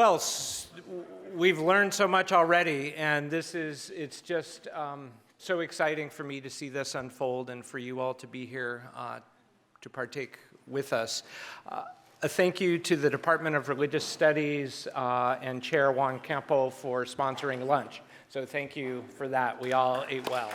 Well, we've learned so much already, and it's just so exciting for me to see this unfold and for you all to be here to partake with us. A thank you to the Department of Religious Studies and Chair Juan Campo for sponsoring lunch. So thank you for that. We all ate well.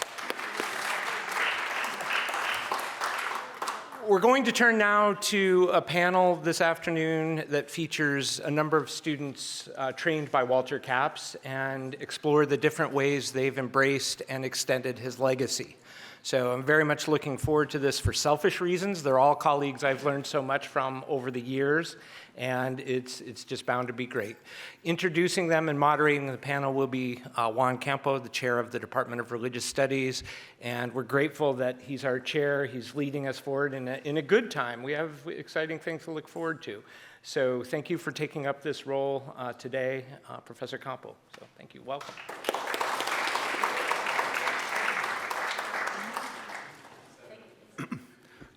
We're going to turn now to a panel this afternoon that features a number of students trained by Walter Capps and explore the different ways they've embraced and extended his legacy. So I'm very much looking forward to this for selfish reasons. They're all colleagues I've learned so much from over the years, and it's just bound to be great. Introducing them and moderating the panel will be Juan Campo, the chair of the Department of Religious Studies, and we're grateful that he's our chair. He's leading us forward in a good time. We have exciting things to look forward to. So thank you for taking up this role today, Professor Campo. So thank you. Welcome.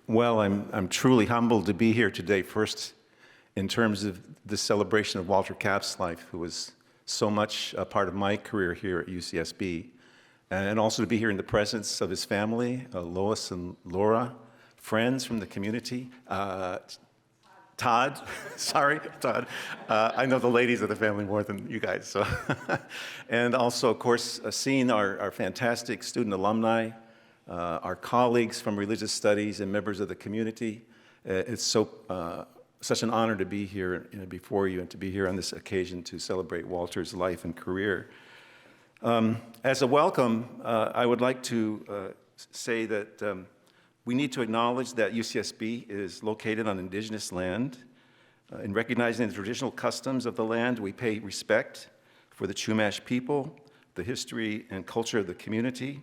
Well, I'm truly humbled to be here today, first in terms of the celebration of Walter Capps' life, who was so much a part of my career here at UCSB, and also to be here in the presence of his family, Lois and Laura, friends from the community, Todd, sorry, Todd. I know the ladies of the family more than you guys, so. And also, of course, seeing our fantastic student alumni, our colleagues from religious studies and members of the community. It's such an honor to be here before you and to be here on this occasion to celebrate Walter's life and career. As a welcome, I would like to say that we need to acknowledge that UCSB is located on indigenous land. In recognizing the traditional customs of the land, we pay respect for the Chumash people, the history and culture of the community,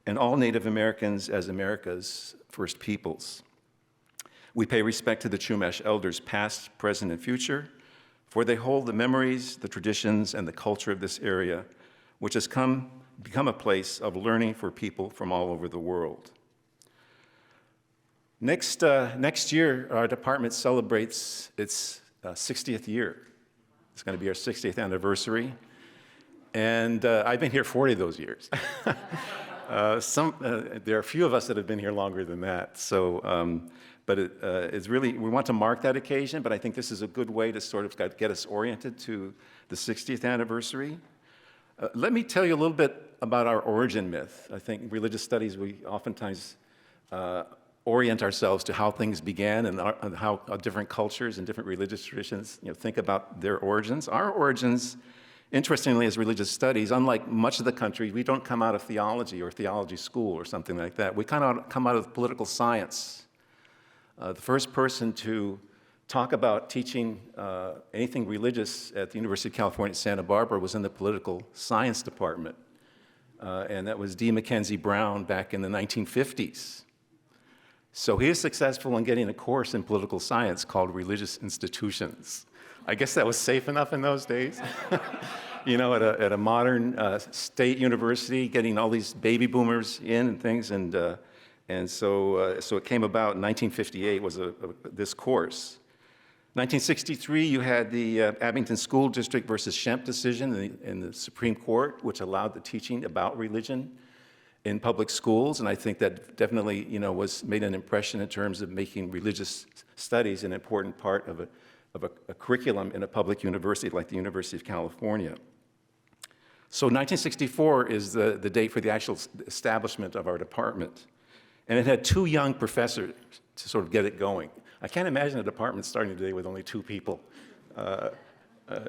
and all Native Americans as America's first peoples. We pay respect to the Chumash elders past, present, and future, for they hold the memories, the traditions, and the culture of this area, which has become a place of learning for people from all over the world. Next year, our department celebrates its 60th year. It's going to be our 60th anniversary, and I've been here 40 of those years. There are a few of us that have been here longer than that. So, but it's really, we want to mark that occasion, but I think this is a good way to sort of get us oriented to the 60th anniversary. Let me tell you a little bit about our origin myth. I think religious studies, we oftentimes orient ourselves to how things began and how different cultures and different religious traditions, think about their origins. Our origins, interestingly, as religious studies, unlike much of the country, we don't come out of theology or theology school or something like that. We kind of come out of political science. The first person to talk about teaching anything religious at the University of California at Santa Barbara was in the political science department. And that was D. Mackenzie Brown back in the 1950s. So he is successful in getting a course in political science called Religious Institutions. I guess that was safe enough in those days. At a modern state university, getting all these baby boomers in and things, and so it came about in 1958 was this course. 1963, you had the Abington School District versus Schempp decision in the Supreme Court, which allowed the teaching about religion in public schools, and I think that definitely, made an impression in terms of making religious studies an important part of a curriculum in a public university like the University of California. So 1964 is the date for the actual establishment of our department. And it had 2 young professors to sort of get it going. I can't imagine a department starting today with only 2 people.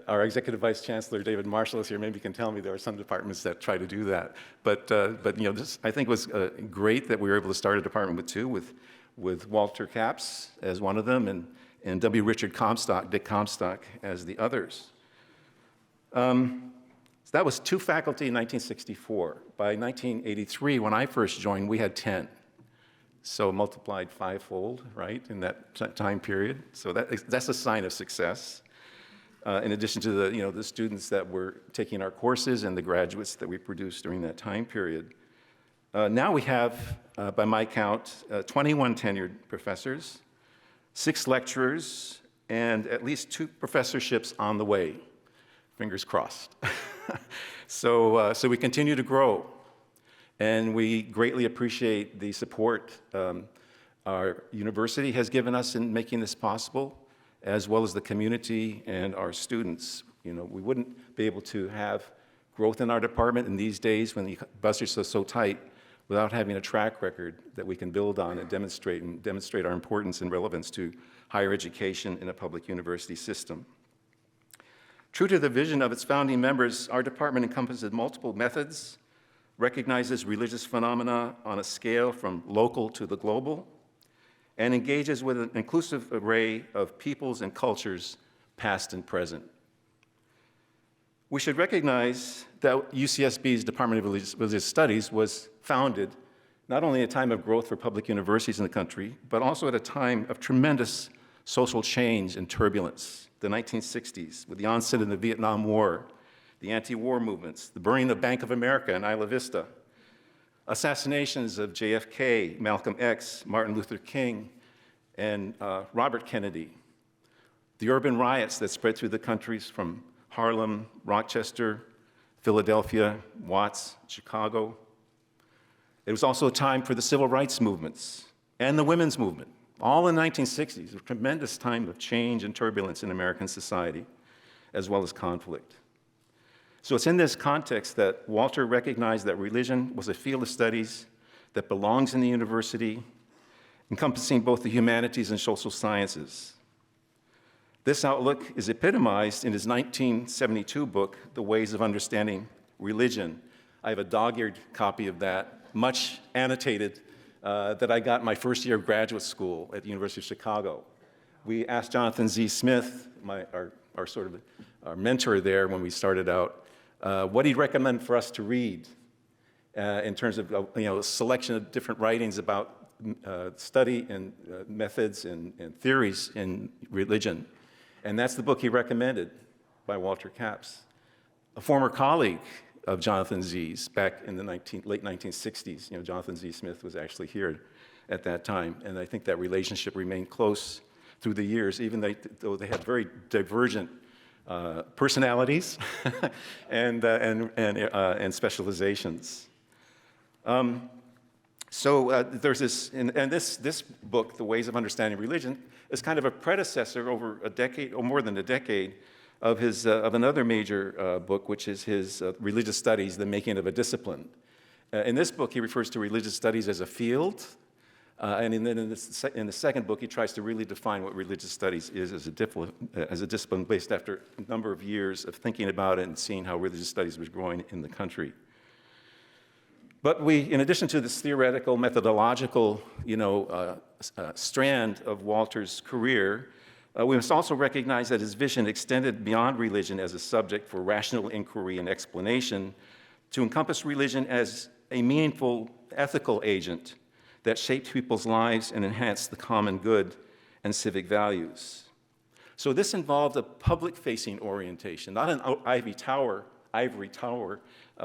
Our executive vice chancellor, David Marshall, is here. Maybe you can tell me there are some departments that try to do that. But this, I think, was great that we were able to start a department with 2, with Walter Capps as one of them, and W. Richard Comstock, Dick Comstock, as the others. So that was 2 faculty in 1964. By 1983, when I first joined, we had 10. So multiplied 5-fold, right, in that time period. So that's a sign of success. In addition to the students that were taking our courses and the graduates that we produced during that time period. Now we have, by my count, 21 tenured professors, 6 lecturers, and at least 2 professorships on the way. fingers crossed. So we continue to grow, and we greatly appreciate the support our university has given us in making this possible, as well as the community and our students. You know, we wouldn't be able to have growth in our department in these days when the budgets are so tight without having a track record that we can build on and demonstrate our importance and relevance to higher education in a public university system. True to the vision of its founding members, our department encompasses multiple methods, recognizes religious phenomena on a scale from local to the global, and engages with an inclusive array of peoples and cultures, past and present. We should recognize that UCSB's Department of Religious Studies was founded not only at a time of growth for public universities in the country, but also at a time of tremendous social change and turbulence, the 1960s, with the onset of the Vietnam War, the anti-war movements, the burning of Bank of America and Isla Vista, assassinations of JFK, Malcolm X, Martin Luther King, and Robert Kennedy, the urban riots that spread through the countries from Harlem, Rochester, Philadelphia, Watts, Chicago. It was also a time for the civil rights movements and the women's movement, all in the 1960s, a tremendous time of change and turbulence in American society, as well as conflict. So it's in this context that Walter recognized that religion was a field of studies that belongs in the university, encompassing both the humanities and social sciences. This outlook is epitomized in his 1972 book, The Ways of Understanding Religion. I have a dog-eared copy of that, much annotated, that I got my first year of graduate school at the University of Chicago. We asked Jonathan Z. Smith, our mentor there when we started out, what he'd recommend for us to read in terms of a selection of different writings about study and methods and theories in religion. And that's the book he recommended, by Walter Capps, a former colleague of Jonathan Z's back in the late 1960s. You know, Jonathan Z. Smith was actually here at that time, and I think that relationship remained close through the years, even though they had very divergent personalities and specializations. So there's this, and this book, The Ways of Understanding Religion, is kind of a predecessor over a decade, or more than a decade, of another major book, which is his Religious Studies, The Making of a Discipline. In this book, he refers to religious studies as a field, and then in the second book, he tries to really define what religious studies is as a discipline based after a number of years of thinking about it and seeing how religious studies was growing in the country. But in addition to this theoretical, methodological, strand of Walter's career, we must also recognize that his vision extended beyond religion as a subject for rational inquiry and explanation to encompass religion as a meaningful ethical agent that shaped people's lives and enhanced the common good and civic values. So this involved a public-facing orientation, not an ivory tower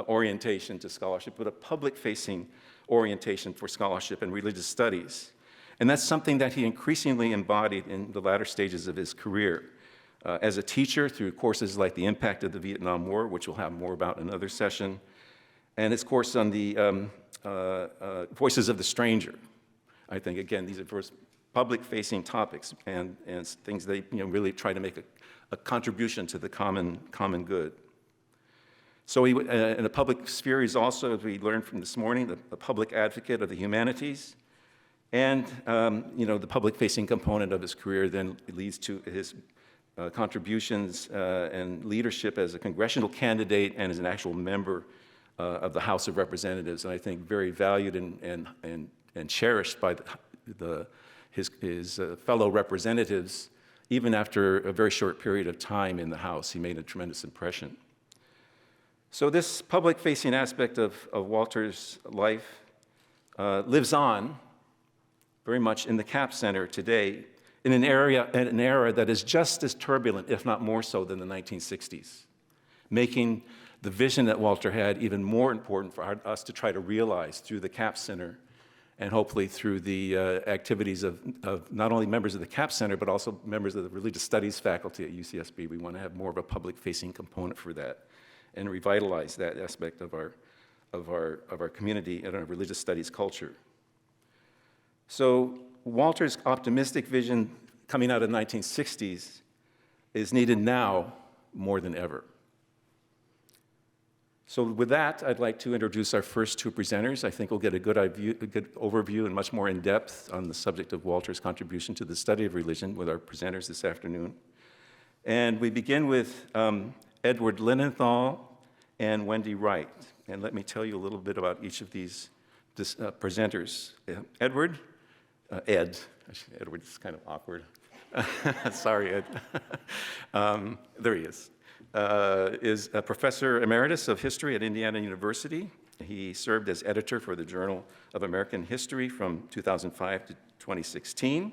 orientation to scholarship, but a public-facing orientation for scholarship and religious studies. And that's something that he increasingly embodied in the latter stages of his career. As a teacher through courses like The Impact of the Vietnam War, which we'll have more about in another session, and his course on the Voices of the Stranger. I think, again, these are public-facing topics and things that really try to make a contribution to the common good. So in a public sphere, he's also, as we learned from this morning, a public advocate of the humanities. And the public-facing component of his career then leads to his contributions and leadership as a congressional candidate and as an actual member of the House of Representatives, and I think very valued and cherished by his fellow representatives. Even after a very short period of time in the House, he made a tremendous impression. So this public-facing aspect of Walter's life lives on very much in the Capps Center today in an era that is just as turbulent, if not more so, than the 1960s, making the vision that Walter had even more important for us to try to realize through the Capps Center and hopefully through the activities of not only members of the CAP Center, but also members of the Religious Studies faculty at UCSB. We want to have more of a public-facing component for that and revitalize that aspect of our community and our religious studies culture. So Walter's optimistic vision coming out of the 1960s is needed now more than ever. So with that, I'd like to introduce our first two presenters. I think we'll get a good overview and much more in depth on the subject of Walter's contribution to the study of religion with our presenters this afternoon. And we begin with Edward Linenthal and Wendy Wright. And let me tell you a little bit about each of these presenters. Edward, Ed, Edward is kind of awkward. Sorry, Ed. There he is a professor emeritus of history at Indiana University. He served as editor for the Journal of American History from 2005 to 2016.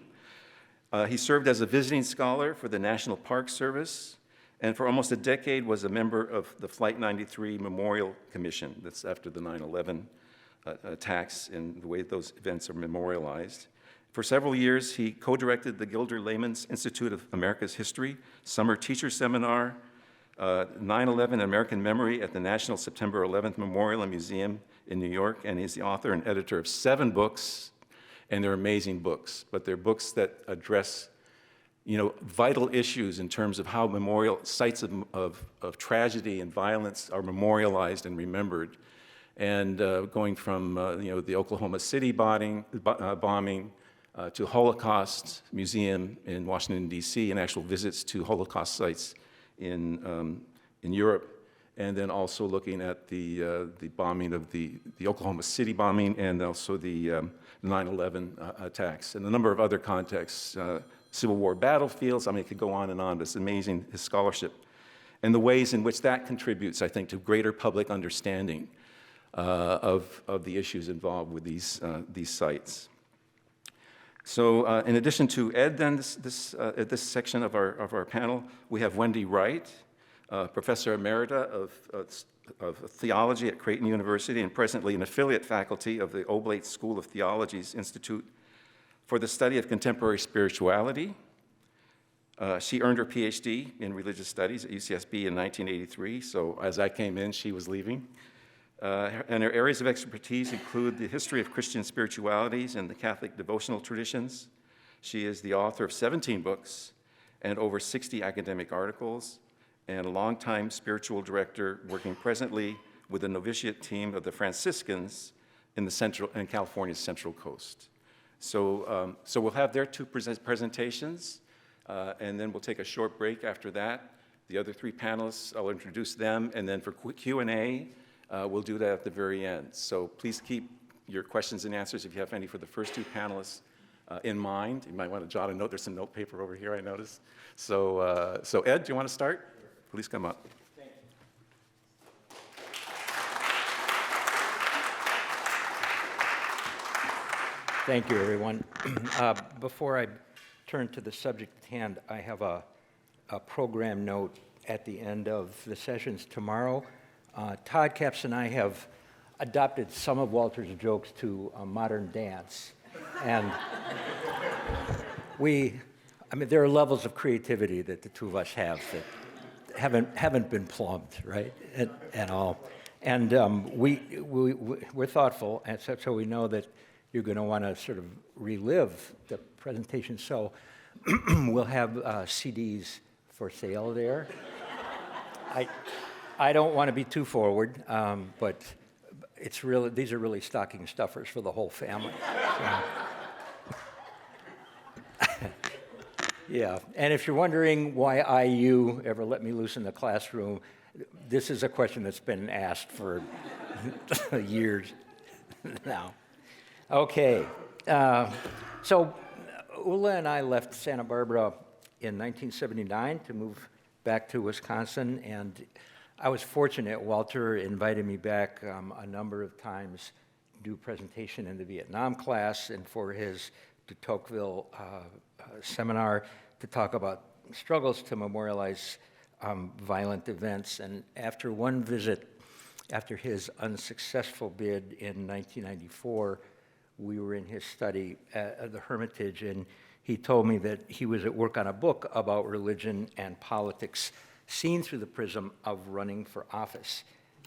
He served as a visiting scholar for the National Park Service, and for almost a decade was a member of the Flight 93 Memorial Commission. That's after the 9/11 attacks and the way those events are memorialized. For several years, he co-directed the Gilder Lehman's Institute of America's History Summer Teacher Seminar, 9/11 American Memory at the National September 11th Memorial and Museum in New York, and he's the author and editor of 7 books, and they're amazing books, but they're books that address, vital issues in terms of how memorial sites of tragedy and violence are memorialized and remembered, and going from the Oklahoma City bombing to Holocaust Museum in Washington, D.C., and actual visits to Holocaust sites in Europe, and then also looking at the bombing of the Oklahoma City bombing and also the 9/11 attacks, and a number of other contexts, Civil War battlefields. I mean, it could go on and on, but it's amazing, his scholarship, and the ways in which that contributes, I think, to greater public understanding of the issues involved with these sites. So in addition to Ed, then, this section of our panel, we have Wendy Wright, Professor Emerita of Theology at Creighton University and presently an affiliate faculty of the Oblate School of Theology's Institute for the Study of Contemporary Spirituality. She earned her PhD in Religious Studies at UCSB in 1983, so as I came in, she was leaving. And her areas of expertise include the history of Christian spiritualities and the Catholic devotional traditions. She is the author of 17 books and over 60 academic articles, and a longtime spiritual director working presently with the novitiate team of the Franciscans in California's Central Coast. So we'll have their two presentations, and then we'll take a short break after that. The other 3 panelists, I'll introduce them, and then for Q&A, we'll do that at the very end. So please keep your questions and answers, if you have any, for the first 2 panelists in mind. You might want to jot a note. There's some note paper over here, I noticed. So Ed, do you want to start? Please come up. Thank you, everyone. Before I turn to the subject at hand, I have a program note at the end of the sessions tomorrow. Todd Capps and I have adopted some of Walter's jokes to modern dance. And there are levels of creativity that the two of us have that haven't been plumbed, right, at all. And we're thoughtful, and so we know that you're going to want to sort of relive the presentation. So we'll have CDs for sale there. I don't want to be too forward, but these are really stocking stuffers for the whole family. So. Yeah, and if you're wondering why IU ever let me loose in the classroom, this is a question that's been asked for years now. Okay, so Ulla and I left Santa Barbara in 1979 to move back to Wisconsin, and I was fortunate. Walter invited me back a number of times to do a presentation in the Vietnam class and for his de Tocqueville seminar to talk about struggles to memorialize violent events. And after one visit, after his unsuccessful bid in 1994, we were in his study at the Hermitage, and he told me that he was at work on a book about religion and politics seen through the prism of running for office.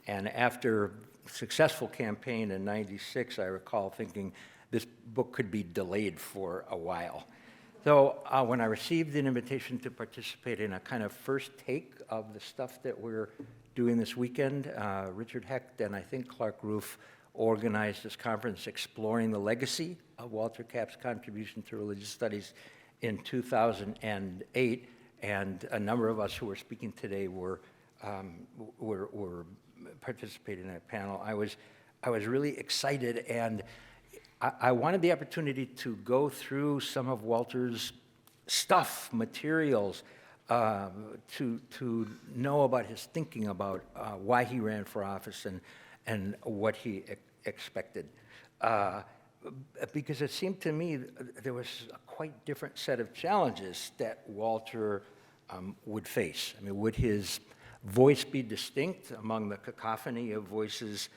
And after a successful campaign in '96, I recall thinking this book could be delayed for a while. So when I received an invitation to participate in a kind of first take of the stuff that we're doing this weekend, Richard Hecht and I think Clark Roof organized this conference exploring the legacy of Walter Kapp's contribution to religious studies in 2008, and a number of us who are speaking today were participating in that panel. I was really excited, and I wanted the opportunity to go through some of Walter's stuff, materials, to know about his thinking about why he ran for office and what he expected. Because it seemed to me there was a quite different set of challenges that Walter would face. I mean, would his voice be distinct among the cacophony of voices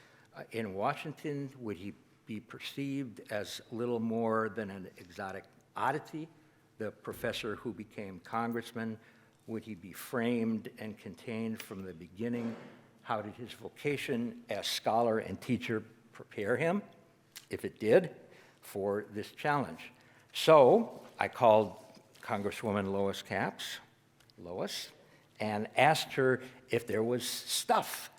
in Washington? Would he be perceived as little more than an exotic oddity, the professor who became congressman? Would he be framed and contained from the beginning? How did his vocation as scholar and teacher prepare him, if it did, for this challenge? So I called Congresswoman Lois Capps, Lois, and asked her if there was stuff.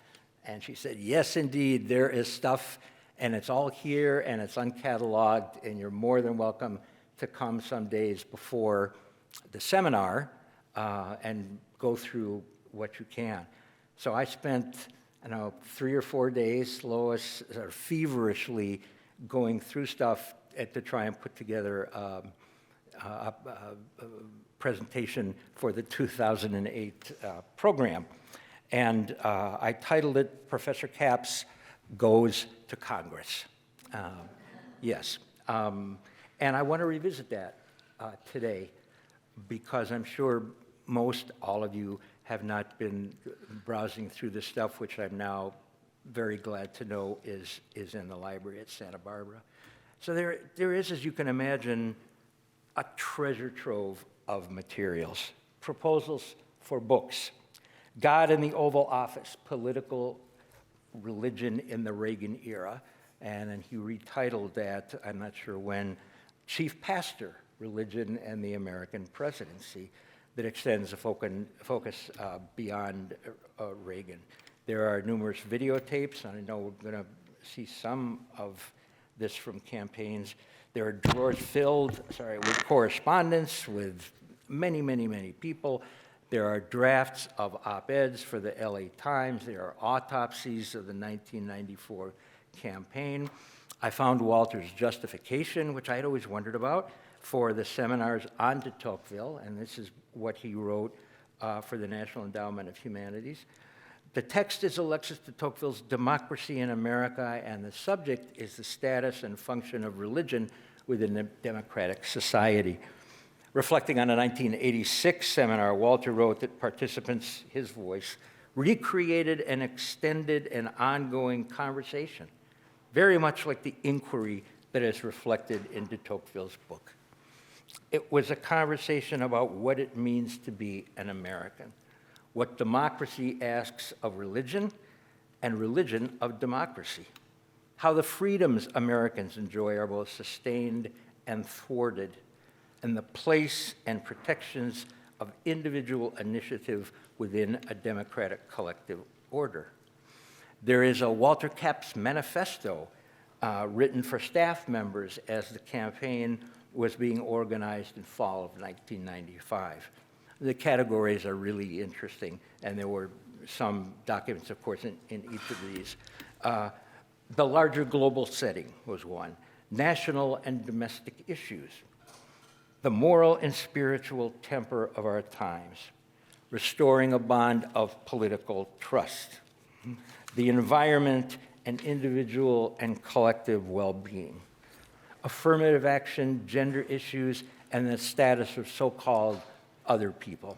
And she said, yes, indeed, there is stuff, and it's all here, and it's uncatalogued, and you're more than welcome to come some days before the seminar and go through what you can. So I spent, 3 or 4 days, Lois, sort of feverishly going through stuff to try and put together a presentation for the 2008 program. And I titled it, Professor Capps Goes to Congress. Yes. And I want to revisit that today, because I'm sure all of you have not been browsing through the stuff, which I'm now very glad to know is in the library at Santa Barbara. So there is, as you can imagine, a treasure trove of materials. Proposals for books. God in the Oval Office, Political Religion in the Reagan Era. And then he retitled that, I'm not sure when, Chief Pastor, Religion and the American Presidency, that extends the focus beyond Reagan. There are numerous videotapes, and I know we're going to see some of this from campaigns. There are drawers filled, with correspondence with many, many, many people. There are drafts of op-eds for the LA Times. There are autopsies of the 1994 campaign. I found Walter's justification, which I had always wondered about, for the seminars on de Tocqueville, and this is what he wrote for the National Endowment of Humanities. The text is Alexis de Tocqueville's Democracy in America, and the subject is the status and function of religion within a democratic society. Reflecting on a 1986 seminar, Walter wrote that participants, his voice, recreated and extended an ongoing conversation, very much like the inquiry that is reflected in de Tocqueville's book. It was a conversation about what it means to be an American, what democracy asks of religion, and religion of democracy, how the freedoms Americans enjoy are both sustained and thwarted, and the place and protections of individual initiative within a democratic collective order. There is a Walter Kapp's manifesto written for staff members as the campaign was being organized in fall of 1995. The categories are really interesting, and there were some documents, of course, in each of these. The larger global setting was one. National and domestic issues. The moral and spiritual temper of our times. Restoring a bond of political trust. The environment and individual and collective well-being. Affirmative action, gender issues, and the status of so-called other people.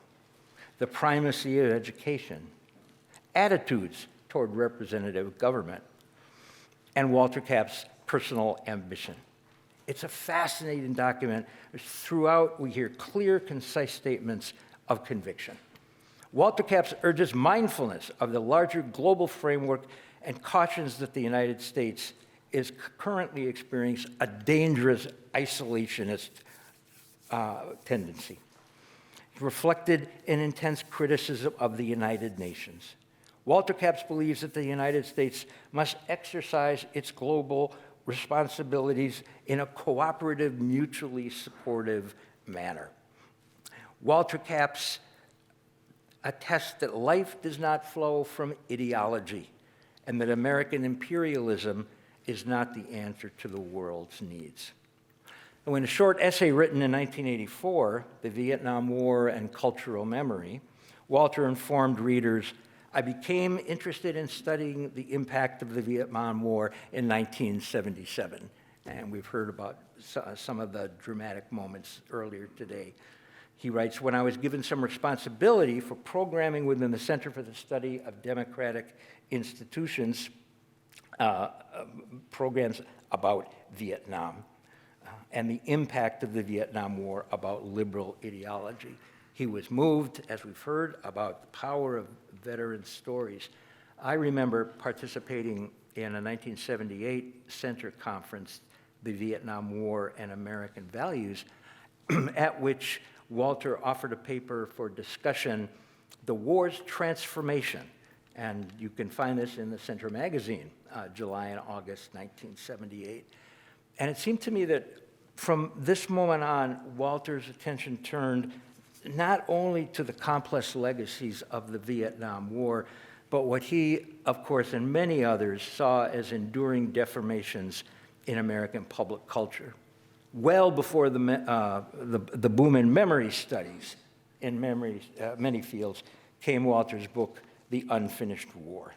The primacy of education. Attitudes toward representative government. And Walter Kapp's personal ambition. It's a fascinating document. Throughout, we hear clear, concise statements of conviction. Walter Capps urges mindfulness of the larger global framework and cautions that the United States is currently experiencing a dangerous isolationist tendency. He reflected an intense criticism of the United Nations. Walter Capps believes that the United States must exercise its global responsibilities in a cooperative, mutually supportive manner. Walter Capps attests that life does not flow from ideology and that American imperialism is not the answer to the world's needs. And in a short essay written in 1984, The Vietnam War and Cultural Memory, Walter informed readers, "I became interested in studying the impact of the Vietnam War in 1977." And we've heard about some of the dramatic moments earlier today. He writes, "When I was given some responsibility for programming within the Center for the Study of Democratic Institutions, programs about Vietnam and the impact of the Vietnam War about liberal ideology. He was moved, as we've heard, about the power of veteran stories. I remember participating in a 1978 Center conference, The Vietnam War and American Values, at which Walter offered a paper for discussion, The War's Transformation. And you can find this in the Center magazine, July and August 1978. And it seemed to me that from this moment on, Walter's attention turned not only to the complex legacies of the Vietnam War, but what he, of course, and many others saw as enduring deformations in American public culture. Well before the boom in memory studies in many fields came Walter's book, The Unfinished War.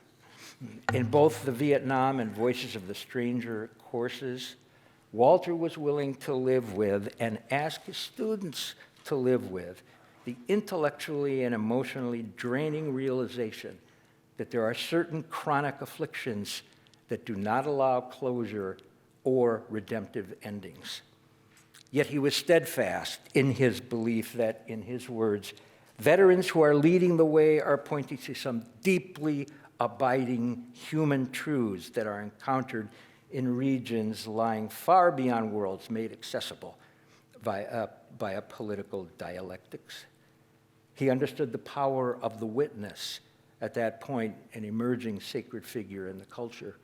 In both the Vietnam and Voices of the Stranger courses, Walter was willing to live with and ask his students to live with the intellectually and emotionally draining realization that there are certain chronic afflictions that do not allow closure or redemptive endings. Yet he was steadfast in his belief that, in his words, veterans who are leading the way are pointing to some deeply abiding human truths that are encountered in regions lying far beyond worlds made accessible by a political dialectics. He understood the power of the witness, at that point an emerging sacred figure in the culture,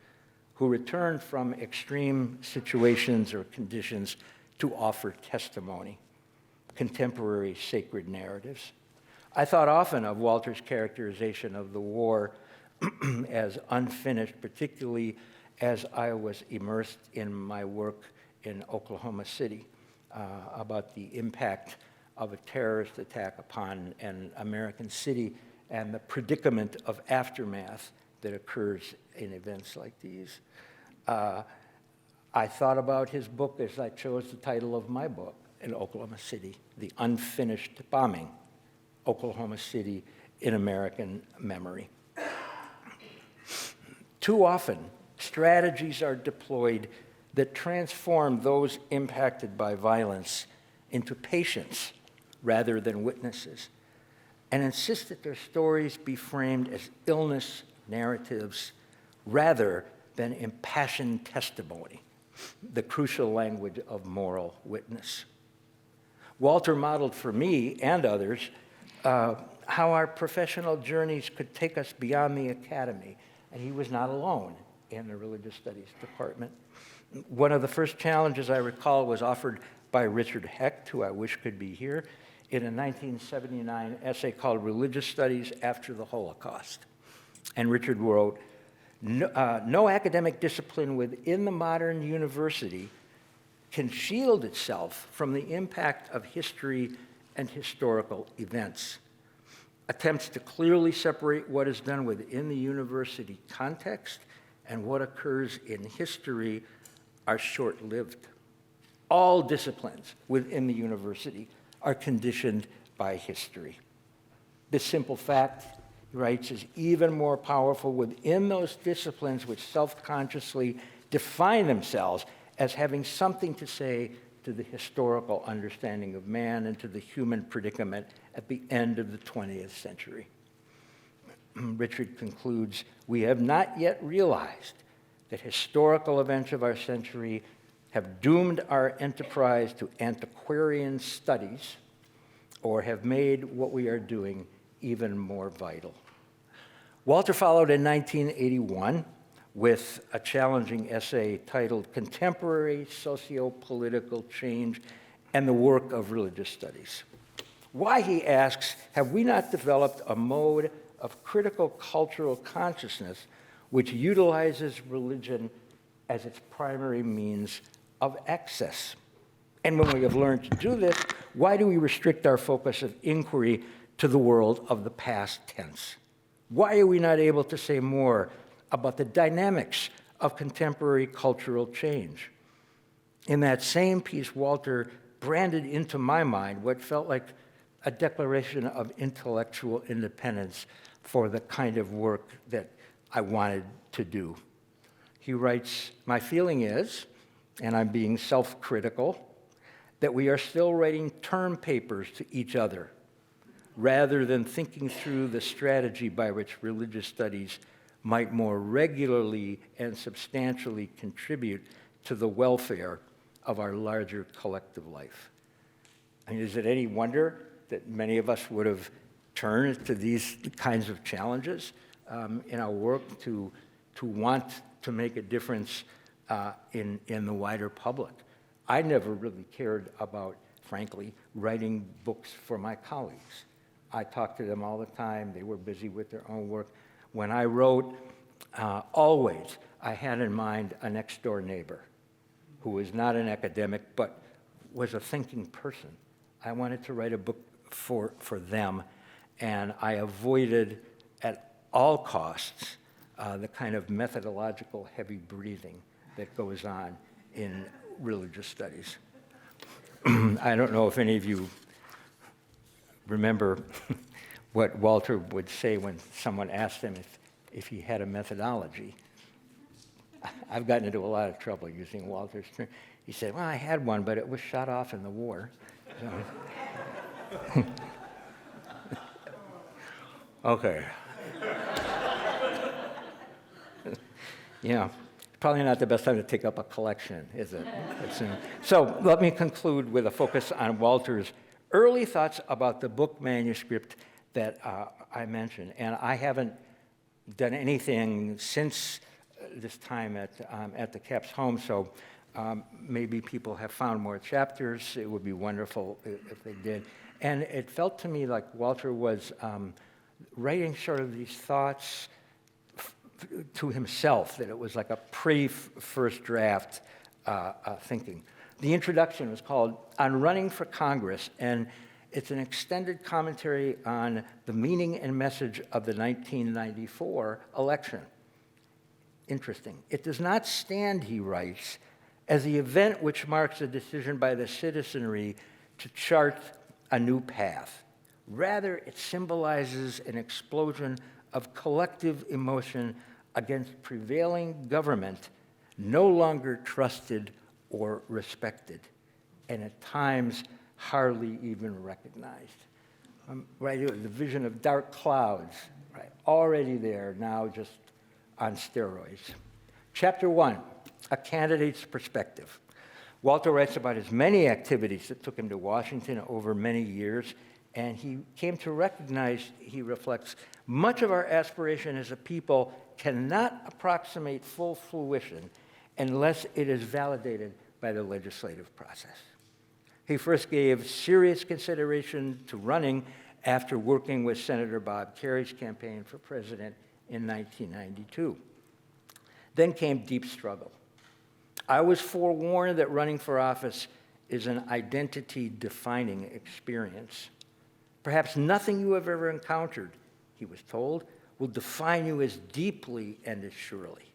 who returned from extreme situations or conditions to offer testimony, contemporary sacred narratives. I thought often of Walter's characterization of the war as unfinished, particularly as I was immersed in my work in Oklahoma City about the impact of a terrorist attack upon an American city and the predicament of aftermath that occurs in events like these. I thought about his book as I chose the title of my book in Oklahoma City, The Unfinished Bombing, Oklahoma City in American Memory. Too often, strategies are deployed that transform those impacted by violence into patients rather than witnesses, and insist that their stories be framed as illness narratives rather than impassioned testimony, the crucial language of moral witness. Walter modeled for me and others how our professional journeys could take us beyond the academy, and he was not alone in the religious studies department. One of the first challenges I recall was offered by Richard Hecht, who I wish could be here, in a 1979 essay called Religious Studies After the Holocaust. And Richard wrote, no academic discipline within the modern university can shield itself from the impact of history and historical events. Attempts to clearly separate what is done within the university context and what occurs in history are short-lived. All disciplines within the university are conditioned by history. This simple fact, he writes, is even more powerful within those disciplines which self-consciously define themselves as having something to say to the historical understanding of man and to the human predicament at the end of the 20th century. Richard concludes, "We have not yet realized that historical events of our century have doomed our enterprise to antiquarian studies or have made what we are doing even more vital." Walter followed in 1981 with a challenging essay titled Contemporary Socio-Political Change and the Work of Religious Studies. Why, he asks, have we not developed a mode of critical cultural consciousness which utilizes religion as its primary means of access? And when we have learned to do this, why do we restrict our focus of inquiry to the world of the past tense? Why are we not able to say more about the dynamics of contemporary cultural change? In that same piece, Walter branded into my mind what felt like a declaration of intellectual independence for the kind of work that I wanted to do. He writes, "My feeling is, and I'm being self-critical, that we are still writing term papers to each other rather than thinking through the strategy by which religious studies might more regularly and substantially contribute to the welfare of our larger collective life." I mean, is it any wonder that many of us would have turned to these kinds of challenges in our work to want to make a difference in the wider public? I never really cared about, frankly, writing books for my colleagues. I talked to them all the time. They were busy with their own work. When I wrote, always, I had in mind a next-door neighbor who was not an academic but was a thinking person. I wanted to write a book for them, and I avoided at all costs the kind of methodological heavy breathing that goes on in religious studies. I don't know if any of you remember what Walter would say when someone asked him if he had a methodology. I've gotten into a lot of trouble using Walter's term. He said, "Well, I had one, but it was shot off in the war." So. Okay. Yeah, probably not the best time to take up a collection, is it? So let me conclude with a focus on Walter's early thoughts about the book manuscript that I mentioned. And I haven't done anything since this time at the Capps home, so maybe people have found more chapters. It would be wonderful if they did. And it felt to me like Walter was writing sort of these thoughts to himself, that it was like a pre-first draft thinking. The introduction was called On Running for Congress, and it's an extended commentary on the meaning and message of the 1994 election. Interesting. It does not stand, he writes, as the event which marks a decision by the citizenry to chart a new path. Rather, it symbolizes an explosion of collective emotion against prevailing government no longer trusted or respected, and at times hardly even recognized. Right, the vision of dark clouds, right, already there, now just on steroids. Chapter 1, A Candidate's Perspective. Walter writes about his many activities that took him to Washington over many years, and he came to recognize, he reflects, much of our aspiration as a people cannot approximate full fruition unless it is validated by the legislative process. He first gave serious consideration to running after working with Senator Bob Kerry's campaign for president in 1992. Then came deep struggle. I was forewarned that running for office is an identity-defining experience. Perhaps nothing you have ever encountered, he was told, will define you as deeply and as surely.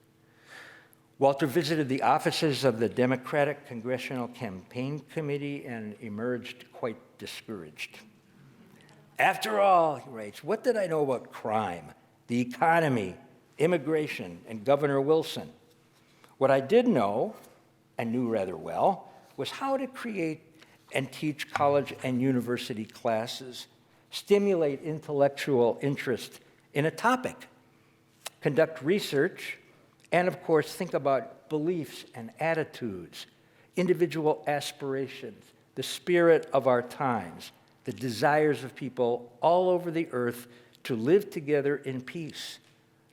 Walter visited the offices of the Democratic Congressional Campaign Committee and emerged quite discouraged. After all, he writes, what did I know about crime, the economy, immigration, and Governor Wilson? What I did know and knew rather well, was how to create and teach college and university classes, stimulate intellectual interest in a topic, conduct research, and of course, think about beliefs and attitudes, individual aspirations, the spirit of our times, the desires of people all over the earth to live together in peace,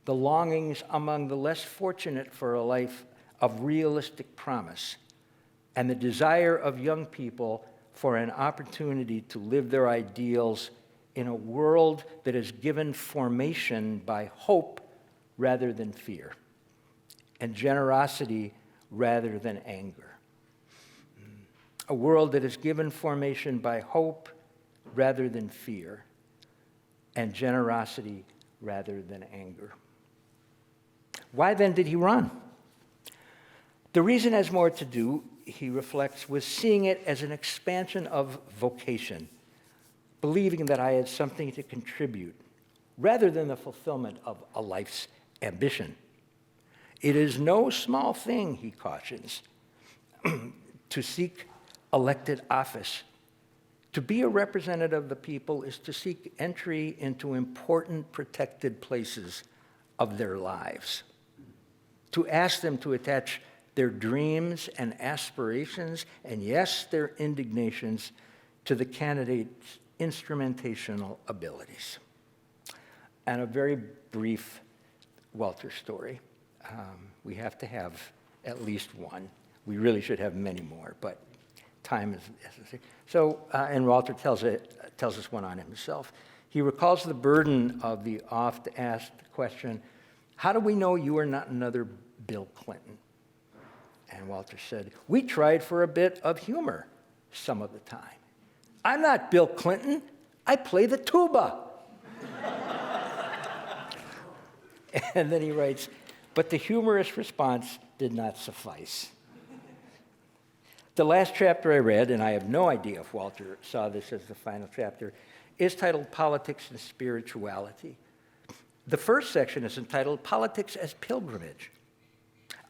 the longings among the less fortunate for a life of realistic promise, and the desire of young people for an opportunity to live their ideals in a world that is given formation by hope rather than fear, and generosity rather than anger. A world that is given formation by hope rather than fear, and generosity rather than anger. Why then did he run? The reason has more to do, he reflects, with seeing it as an expansion of vocation, believing that I had something to contribute, rather than the fulfillment of a life's ambition. It is no small thing, he cautions, to seek elected office. To be a representative of the people is to seek entry into important protected places of their lives. To ask them to attach their dreams and aspirations, and yes, their indignations, to the candidate's instrumentational abilities. And a very brief Walter story. We have to have at least one. We really should have many more, but time is necessary. So, and Walter tells us one on himself. He recalls the burden of the oft-asked question, how do we know you are not another Bill Clinton? And Walter said, we tried for a bit of humor some of the time. I'm not Bill Clinton. I play the tuba. And then he writes, but the humorous response did not suffice. The last chapter I read, and I have no idea if Walter saw this as the final chapter, is titled Politics and Spirituality. The first section is entitled Politics as Pilgrimage.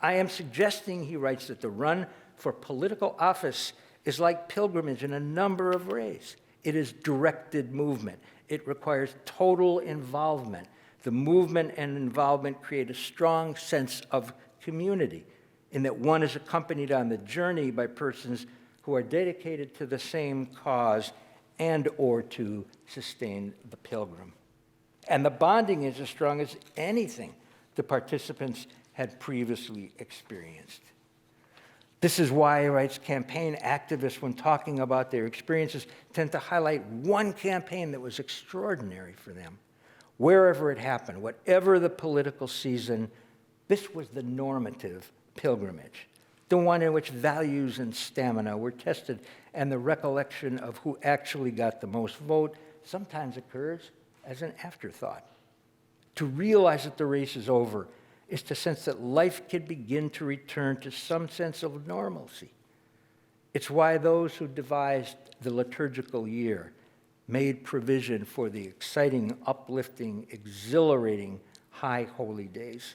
I am suggesting, he writes, that the run for political office is like pilgrimage in a number of ways. It is directed movement. It requires total involvement. The movement and involvement create a strong sense of community, in that one is accompanied on the journey by persons who are dedicated to the same cause and or to sustain the pilgrim. And the bonding is as strong as anything the participants had previously experienced. This is why, he writes, campaign activists, when talking about their experiences, tend to highlight one campaign that was extraordinary for them. Wherever it happened, whatever the political season, this was the normative pilgrimage, the one in which values and stamina were tested, and the recollection of who actually got the most vote sometimes occurs as an afterthought. To realize that the race is over is to sense that life can begin to return to some sense of normalcy. It's why those who devised the liturgical year made provision for the exciting, uplifting, exhilarating high holy days,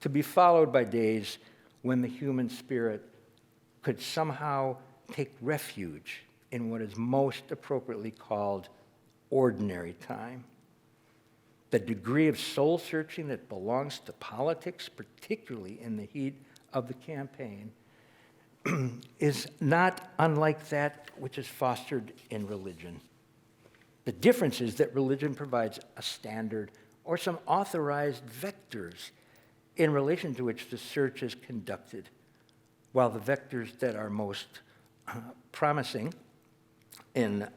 to be followed by days when the human spirit could somehow take refuge in what is most appropriately called ordinary time. The degree of soul-searching that belongs to politics, particularly in the heat of the campaign, is not unlike that which is fostered in religion. The difference is that religion provides a standard or some authorized vectors in relation to which the search is conducted, while the vectors that are most promising in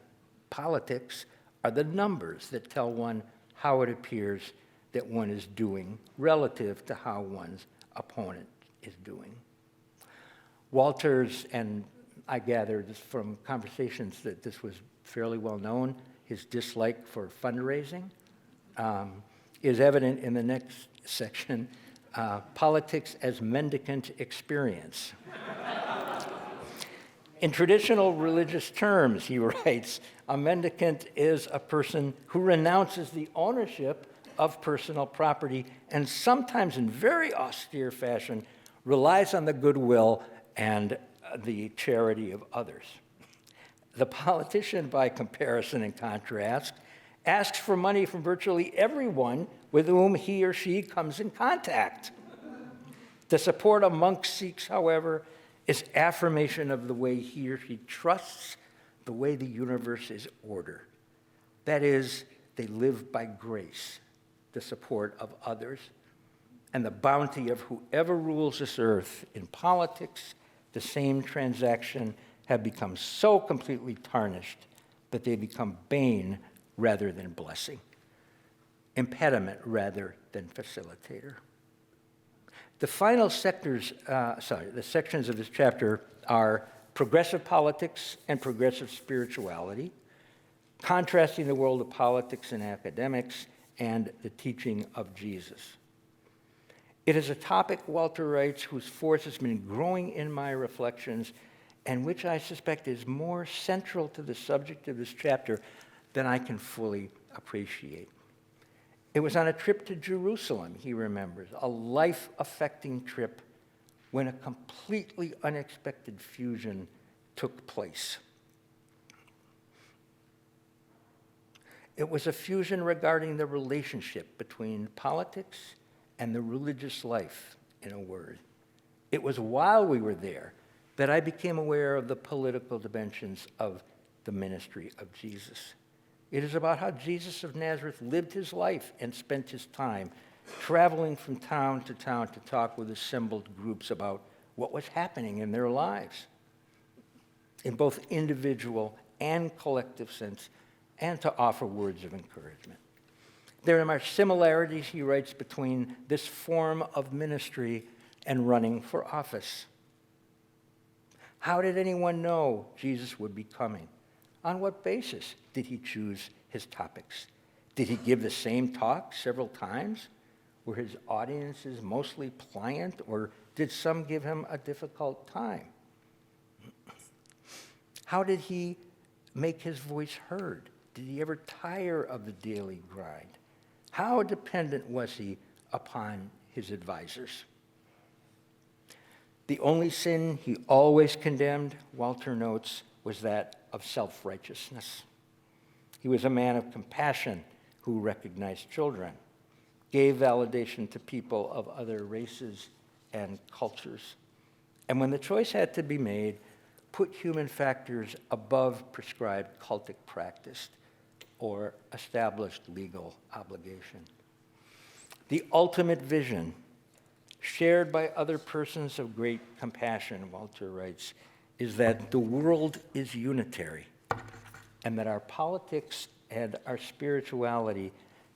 politics are the numbers that tell one how it appears that one is doing relative to how one's opponent is doing. Walter's, and I gathered from conversations that this was fairly well known, his dislike for fundraising is evident in the next section, politics as mendicant experience. In traditional religious terms, he writes, a mendicant is a person who renounces the ownership of personal property and sometimes in very austere fashion relies on the goodwill and the charity of others. The politician, by comparison and contrast, asks for money from virtually everyone with whom he or she comes in contact. The support a monk seeks, however, is affirmation of the way he or she trusts the way the universe is ordered. That is, they live by grace, the support of others, and the bounty of whoever rules this earth. In politics, the same transaction have become so completely tarnished that they become bane rather than blessing, impediment rather than facilitator. The final the sections of this chapter are progressive politics and progressive spirituality, contrasting the world of politics and academics, and the teaching of Jesus. It is a topic, Walter writes, whose force has been growing in my reflections and which I suspect is more central to the subject of this chapter than I can fully appreciate. It was on a trip to Jerusalem, he remembers, a life-affecting trip when a completely unexpected fusion took place. It was a fusion regarding the relationship between politics and the religious life, in a word. It was while we were there that I became aware of the political dimensions of the ministry of Jesus. It is about how Jesus of Nazareth lived his life and spent his time traveling from town to talk with assembled groups about what was happening in their lives, in both individual and collective sense, and to offer words of encouragement. There are similarities, he writes, between this form of ministry and running for office. How did anyone know Jesus would be coming? On what basis did he choose his topics? Did he give the same talk several times? Were his audiences mostly pliant, or did some give him a difficult time? How did he make his voice heard? Did he ever tire of the daily grind? How dependent was he upon his advisors? The only sin he always condemned, Walter notes, was that of self-righteousness. He was a man of compassion who recognized children, gave validation to people of other races and cultures, and when the choice had to be made, put human factors above prescribed cultic practice or established legal obligation. The ultimate vision, shared by other persons of great compassion, Walter writes, is that the world is unitary and that our politics and our spirituality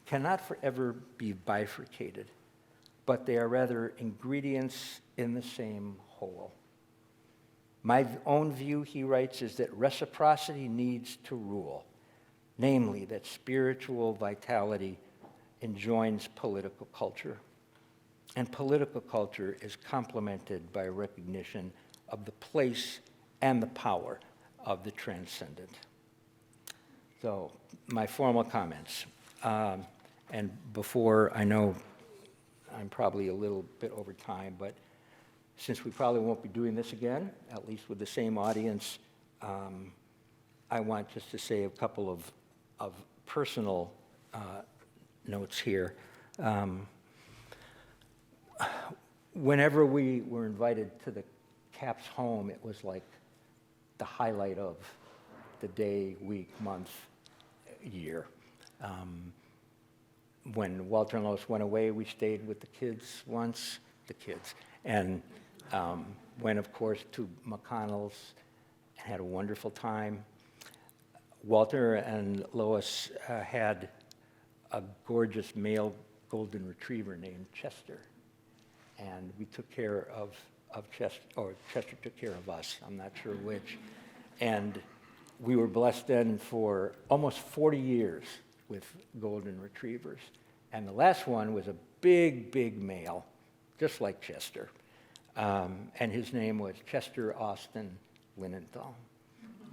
cannot forever be bifurcated, but they are rather ingredients in the same whole. My own view, he writes, is that reciprocity needs to rule, namely that spiritual vitality enjoins political culture, and political culture is complemented by recognition of the place and the power of the transcendent. So, my formal comments. And before, I know I'm probably a little bit over time, but since we probably won't be doing this again, at least with the same audience, I want just to say a couple of personal notes here. Whenever we were invited to the CAPS home, it was like the highlight of the day, week, month, year. When Walter and Lois went away, we stayed with the kids once, and went, of course, to McConnell's and had a wonderful time. Walter and Lois had a gorgeous male golden retriever named Chester, and we took care of Chester, or Chester took care of us, I'm not sure which. And we were blessed then for almost 40 years with golden retrievers. And the last one was a big, big male, just like Chester. And his name was Chester Austin Linenthal.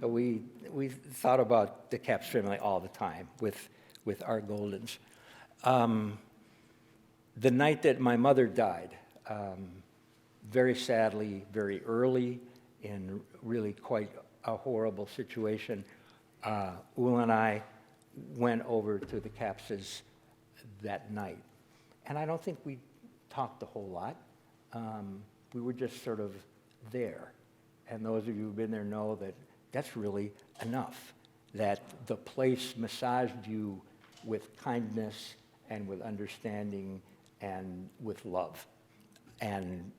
So we thought about the Capps family all the time with our Goldens. The night that my mother died, very sadly, very early, in really quite a horrible situation, Ula and I went over to the Capses that night. And I don't think we talked a whole lot. We were just sort of there. And those of you who've been there know that that's really enough, that the place massaged you with kindness and with understanding and with love. And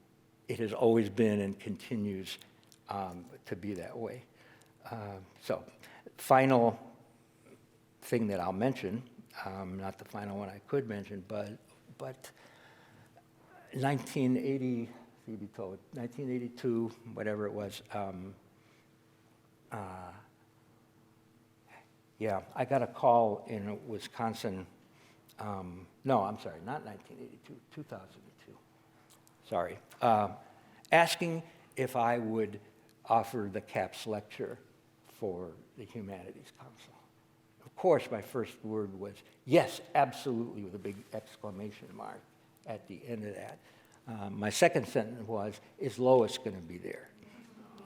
it has always been and continues to be that way. So, final thing that I'll mention, not the final one I could mention, but 1982, whatever it was, yeah, I got a call in Wisconsin. No, I'm sorry, not 1982, 2002. Sorry. Asking if I would offer the CAPS lecture for the Humanities Council. Of course, my first word was, yes, absolutely, with a big exclamation mark at the end of that. My second sentence was, is Lois going to be there?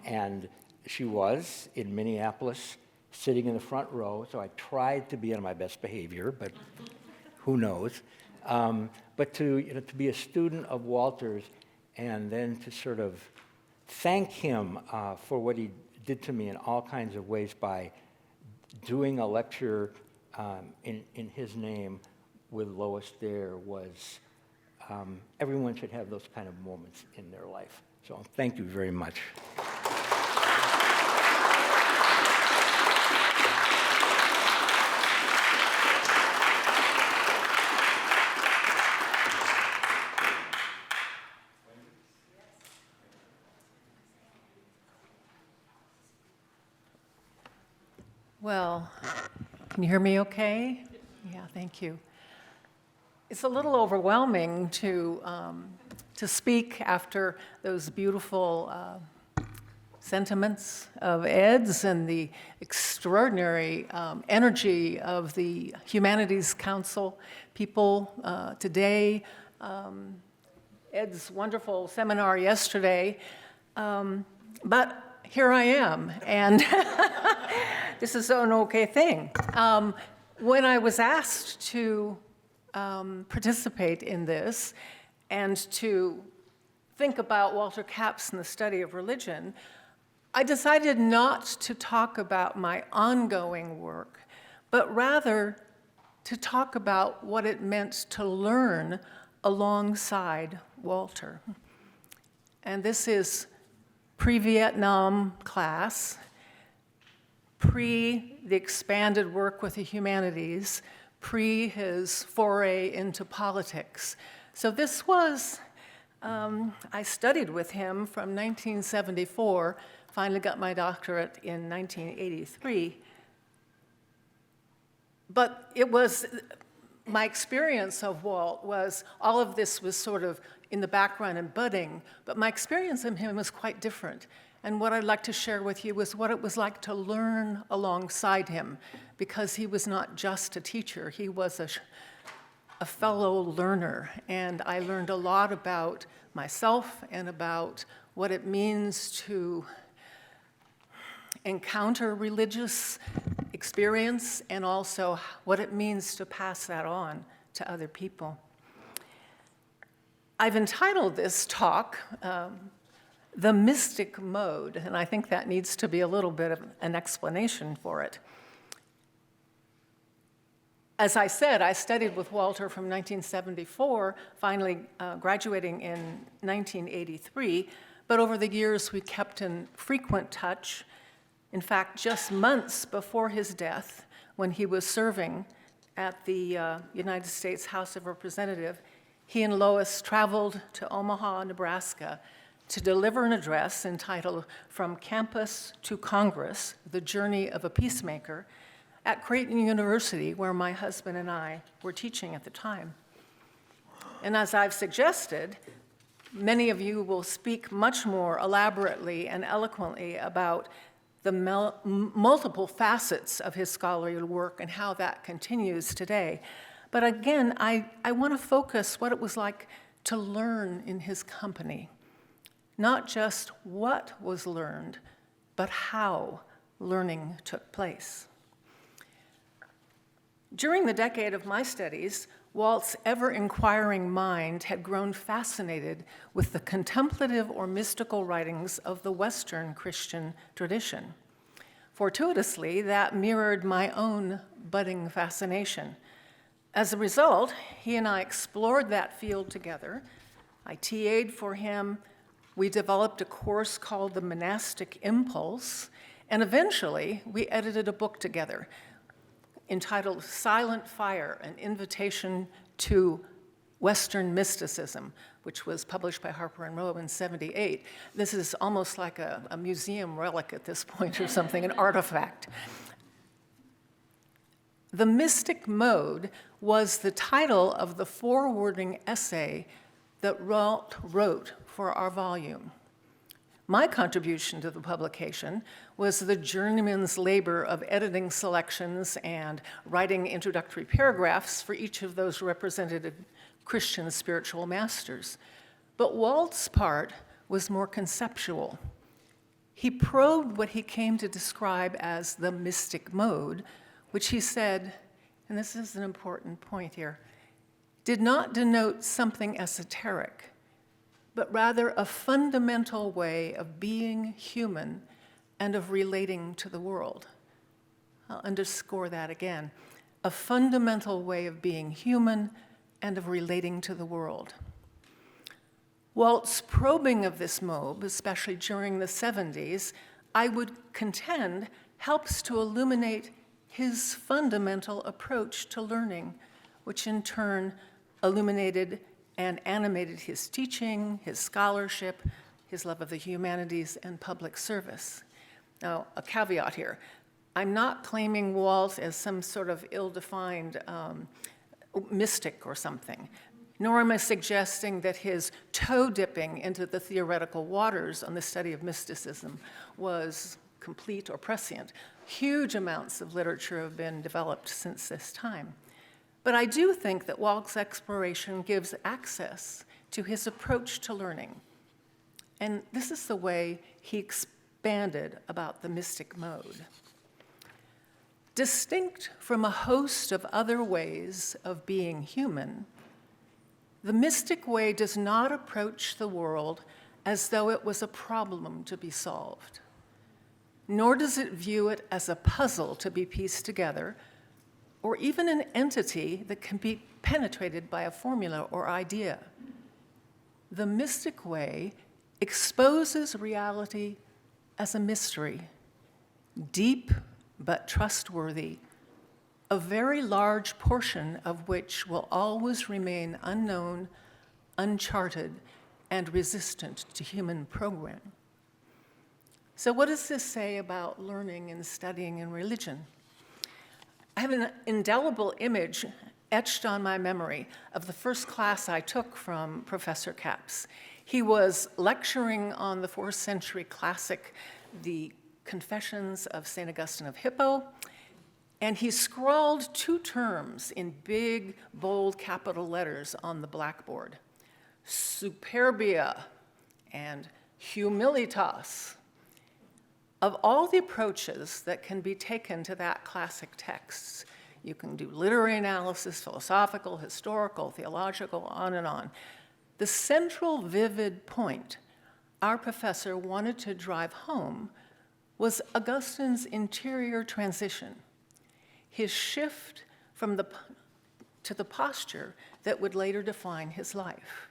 And she was in Minneapolis, sitting in the front row, so I tried to be on my best behavior, but who knows. But to be a student of Walter's and then to sort of thank him for what he did to me in all kinds of ways by doing a lecture in his name with Lois there was, everyone should have those kind of moments in their life. So thank you very much. Well, can you hear me okay? Yeah, thank you. It's a little overwhelming to speak after those beautiful sentiments of Ed's and the extraordinary energy of the Humanities Council people today, Ed's wonderful seminar yesterday, but here I am, and this is an okay thing. When I was asked to participate in this and to think about Walter Capps and the study of religion, I decided not to talk about my ongoing work, but rather to talk about what it meant to learn alongside Walter. And this is pre-Vietnam class, pre the expanded work with the humanities, pre his foray into politics. So this was, I studied with him from 1974, finally got my doctorate in 1983. But it was, my experience of Walt was, all of this was sort of in the background and budding, but my experience of him was quite different. And what I'd like to share with you was what it was like to learn alongside him, because he was not just a teacher, he was a fellow learner. And I learned a lot about myself and about what it means to encounter religious experience and also what it means to pass that on to other people. I've entitled this talk, The Mystic Mode, and I think that needs to be a little bit of an explanation for it. As I said, I studied with Walter from 1974, finally graduating in 1983, but over the years we kept in frequent touch. In fact, just months before his death, when he was serving at the United States House of Representatives, he and Lois traveled to Omaha, Nebraska, to deliver an address entitled From Campus to Congress, The Journey of a Peacemaker, at Creighton University, where my husband and I were teaching at the time. And as I've suggested, many of you will speak much more elaborately and eloquently about the multiple facets of his scholarly work and how that continues today. But again, I want to focus what it was like to learn in his company. not just what was learned, but how learning took place. During the decade of my studies, Walt's ever-inquiring mind had grown fascinated with the contemplative or mystical writings of the Western Christian tradition. Fortuitously, that mirrored my own budding fascination. As a result, he and I explored that field together. I TA'd for him. We developed a course called The Monastic Impulse, and eventually we edited a book together entitled Silent Fire, An Invitation to Western Mysticism, which was published by Harper and Row in '78. This is almost like a museum relic at this point or something, an artifact. The Mystic Mode was the title of the forewording essay that Wright wrote for our volume. My contribution to the publication was the journeyman's labor of editing selections and writing introductory paragraphs for each of those represented Christian spiritual masters. But Walt's part was more conceptual. He probed what he came to describe as the mystic mode, which he said, and this is an important point here, did not denote something esoteric, but rather a fundamental way of being human and of relating to the world. I'll underscore that again. A fundamental way of being human and of relating to the world. Walt's probing of this mode, especially during the 70s, I would contend helps to illuminate his fundamental approach to learning, which in turn illuminated and animated his teaching, his scholarship, his love of the humanities, and public service. Now, a caveat here. I'm not claiming Walt as some sort of ill-defined mystic or something, nor am I suggesting that his toe-dipping into the theoretical waters on the study of mysticism was complete or prescient. Huge amounts of literature have been developed since this time. But I do think that Walt's exploration gives access to his approach to learning. And this is the way he expanded about the mystic mode. Distinct from a host of other ways of being human, the mystic way does not approach the world as though it was a problem to be solved, nor does it view it as a puzzle to be pieced together, or even an entity that can be penetrated by a formula or idea. The mystic way exposes reality as a mystery, deep but trustworthy, a very large portion of which will always remain unknown, uncharted, and resistant to human program. So what does this say about learning and studying in religion? I have an indelible image etched on my memory of the first class I took from Professor Capps. He was lecturing on the 4th century classic, the Confessions of St. Augustine of Hippo, and he scrawled 2 terms in big, bold capital letters on the blackboard: superbia and humilitas. Of all the approaches that can be taken to that classic text, you can do literary analysis, philosophical, historical, theological, on and on. The central vivid point our professor wanted to drive home was Augustine's interior transition, his shift from to the posture that would later define his life.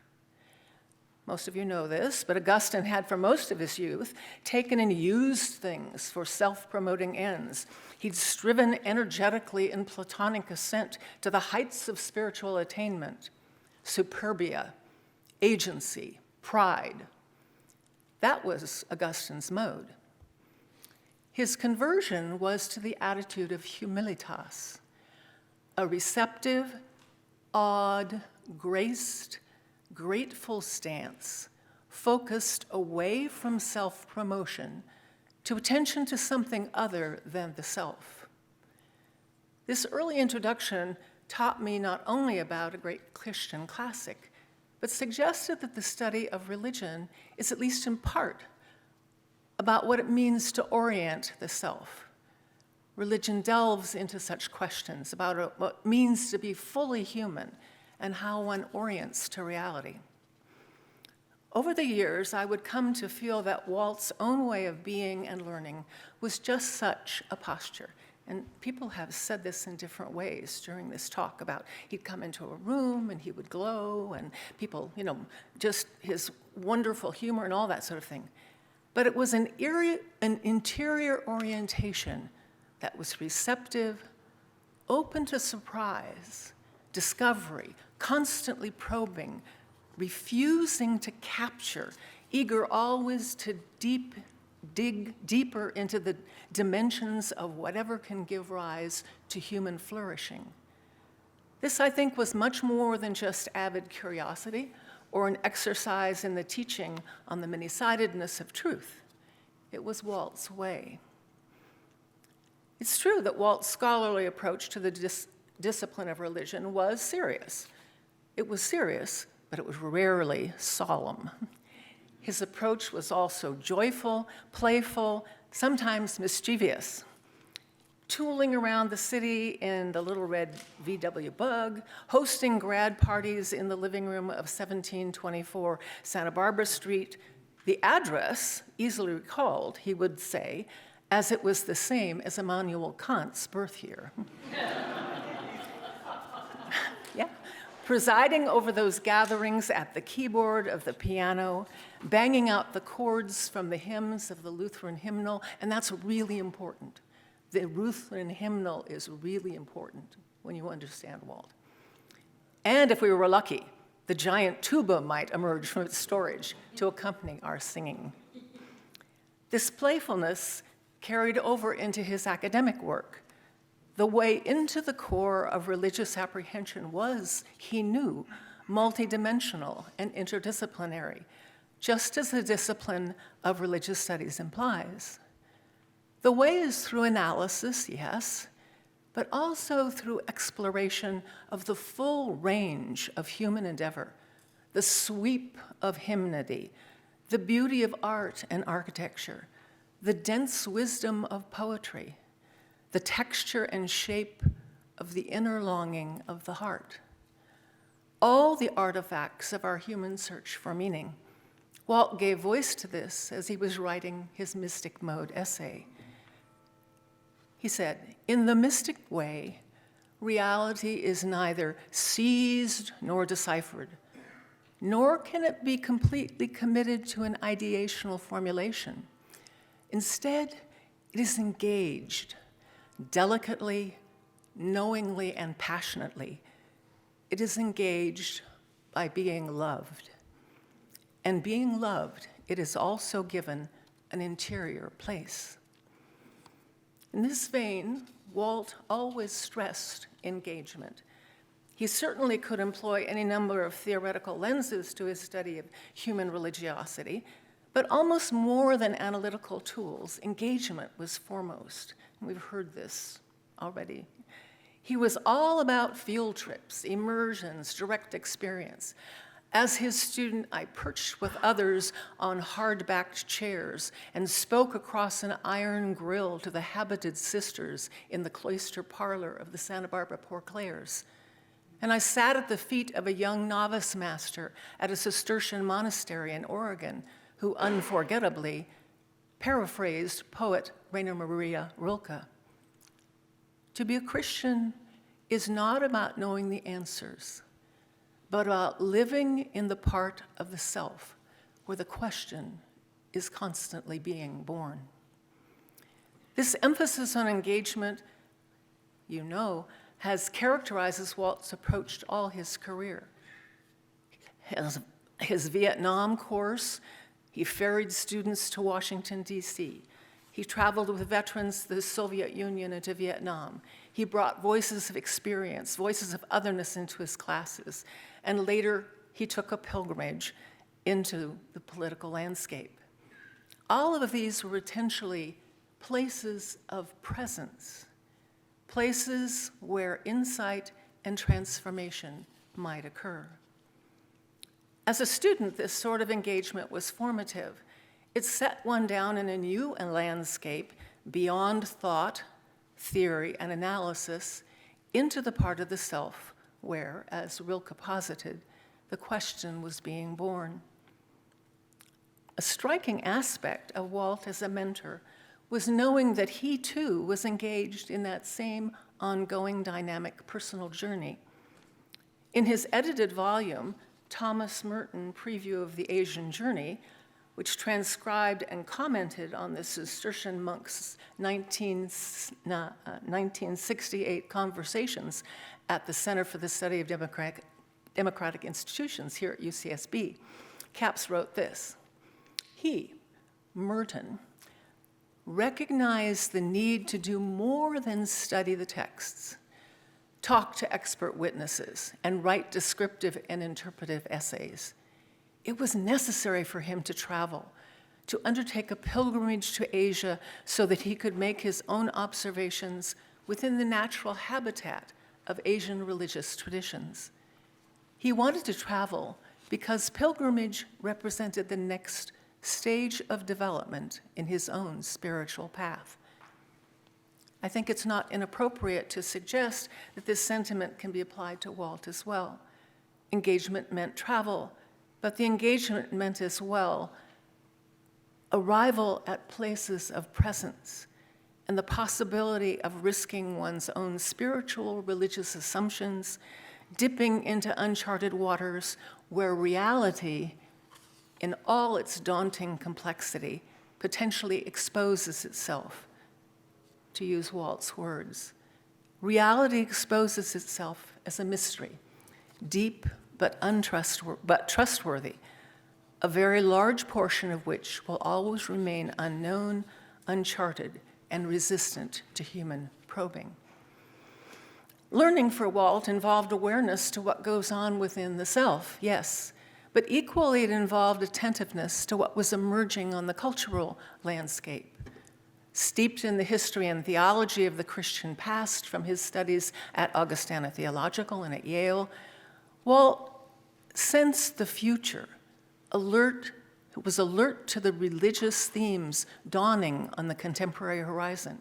Most of you know this, but Augustine had for most of his youth taken and used things for self-promoting ends. He'd striven energetically in Platonic ascent to the heights of spiritual attainment, superbia, agency, pride. That was Augustine's mode. His conversion was to the attitude of humilitas, a receptive, awed, graced, grateful stance, focused away from self-promotion to attention to something other than the self. This early introduction taught me not only about a great Christian classic, but suggested that the study of religion is at least in part about what it means to orient the self. Religion delves into such questions about what it means to be fully human and how one orients to reality. Over the years, I would come to feel that Walt's own way of being and learning was just such a posture. And people have said this in different ways during this talk about he'd come into a room and he would glow, and people, just his wonderful humor and all that sort of thing. But it was an interior orientation that was receptive, open to surprise, discovery, constantly probing, refusing to capture, eager always to dig deeper into the dimensions of whatever can give rise to human flourishing. This, I think, was much more than just avid curiosity or an exercise in the teaching on the many-sidedness of truth. It was Walt's way. It's true that Walt's scholarly approach to the discipline of religion was serious. It was serious, but it was rarely solemn. His approach was also joyful, playful, sometimes mischievous. Tooling around the city in the little red VW Bug, hosting grad parties in the living room of 1724 Santa Barbara Street, the address, easily recalled, he would say, as it was the same as Immanuel Kant's birth year. Yeah. Presiding over those gatherings at the keyboard of the piano, banging out the chords from the hymns of the Lutheran hymnal, and that's really important. The Lutheran hymnal is really important when you understand Walt. And if we were lucky, the giant tuba might emerge from its storage to accompany our singing. This playfulness carried over into his academic work. The way into the core of religious apprehension was, he knew, multidimensional and interdisciplinary, just as the discipline of religious studies implies. The way is through analysis, yes, but also through exploration of the full range of human endeavor, the sweep of hymnody, the beauty of art and architecture, the dense wisdom of poetry, the texture and shape of the inner longing of the heart. All the artifacts of our human search for meaning. Walt gave voice to this as he was writing his Mystic Mode essay. He said, "In the mystic way, reality is neither seized nor deciphered, nor can it be completely committed to an ideational formulation. Instead, it is engaged, delicately, knowingly, and passionately. It is engaged by being loved. And being loved, it is also given an interior place." In this vein, Walt always stressed engagement. He certainly could employ any number of theoretical lenses to his study of human religiosity, but almost more than analytical tools, engagement was foremost. And we've heard this already. He was all about field trips, immersions, direct experience. As his student, I perched with others on hard-backed chairs and spoke across an iron grill to the habited sisters in the cloister parlor of the Santa Barbara Poor Clares. And I sat at the feet of a young novice master at a Cistercian monastery in Oregon who unforgettably paraphrased poet Rainer Maria Rilke. To be a Christian is not about knowing the answers, but about living in the part of the self where the question is constantly being born. This emphasis on engagement, has characterized Walt's approach to all his career. His Vietnam course, he ferried students to Washington, D.C. He traveled with veterans of the Soviet Union into Vietnam. He brought voices of experience, voices of otherness into his classes. And later, he took a pilgrimage into the political landscape. All of these were potentially places of presence, places where insight and transformation might occur. As a student, this sort of engagement was formative. It set one down in a new landscape beyond thought, theory, and analysis into the part of the self where, as Rilke posited, the question was being born. A striking aspect of Walt as a mentor was knowing that he too was engaged in that same ongoing dynamic personal journey. In his edited volume, Thomas Merton Preview of the Asian Journey, which transcribed and commented on the Cistercian monks' 1968 conversations at the Center for the Study of Democratic Institutions here at UCSB, Capps wrote this: he, Merton, recognized the need to do more than study the texts, talk to expert witnesses, and write descriptive and interpretive essays. It was necessary for him to travel, to undertake a pilgrimage to Asia so that he could make his own observations within the natural habitat of Asian religious traditions. He wanted to travel because pilgrimage represented the next stage of development in his own spiritual path. I think it's not inappropriate to suggest that this sentiment can be applied to Walt as well. Engagement meant travel, but the engagement meant as well arrival at places of presence and the possibility of risking one's own spiritual religious assumptions, dipping into uncharted waters where reality, in all its daunting complexity, potentially exposes itself. To use Walt's words, reality exposes itself as a mystery, deep but trustworthy, a very large portion of which will always remain unknown, uncharted, and resistant to human probing. Learning for Walt involved awareness to what goes on within the self, yes, but equally it involved attentiveness to what was emerging on the cultural landscape. Steeped in the history and theology of the Christian past from his studies at Augustana Theological and at Yale, Walt sensed the future, was alert to the religious themes dawning on the contemporary horizon.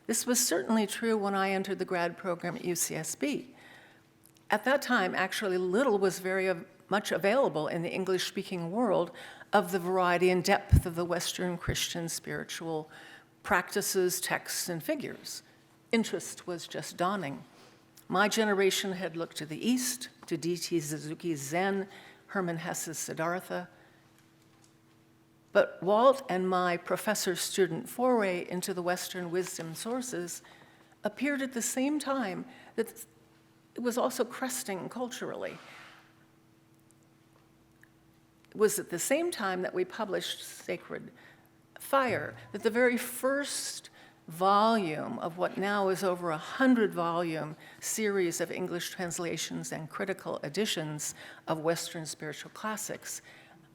This was certainly true when I entered the grad program at UCSB. At that time, actually, little was very much available in the English-speaking world of the variety and depth of the Western Christian spiritual practices, texts, and figures. Interest was just dawning. My generation had looked to the East, to D.T. Suzuki's Zen, Hermann Hesse's Siddhartha. But Walt and my professor-student foray into the Western wisdom sources appeared at the same time that it was also cresting culturally. It was at the same time that we published Sacred Fire, that the very first volume of what now is over 100-volume series of English translations and critical editions of Western spiritual classics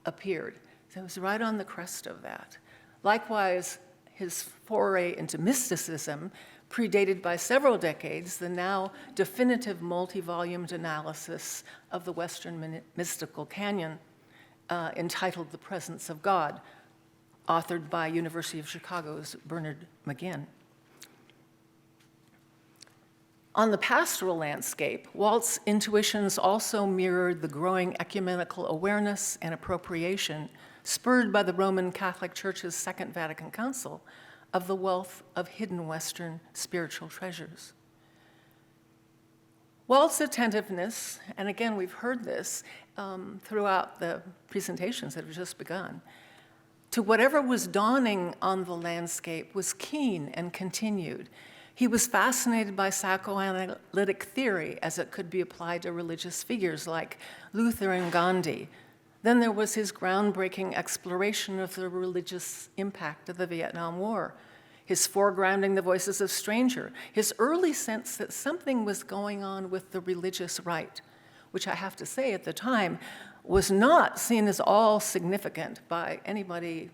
appeared. So it was right on the crest of that. Likewise, his foray into mysticism predated by several decades the now definitive multi-volumed analysis of the Western mystical canon entitled The Presence of God, authored by University of Chicago's Bernard McGinn. On the pastoral landscape, Walt's intuitions also mirrored the growing ecumenical awareness and appropriation spurred by the Roman Catholic Church's Second Vatican Council of the wealth of hidden Western spiritual treasures. Walt's attentiveness, and again, we've heard this throughout the presentations that have just begun, to whatever was dawning on the landscape was keen and continued. He was fascinated by psychoanalytic theory as it could be applied to religious figures like Luther and Gandhi. Then there was his groundbreaking exploration of the religious impact of the Vietnam War, his foregrounding the voices of stranger, his early sense that something was going on with the religious right, which I have to say at the time was not seen as all significant by anybody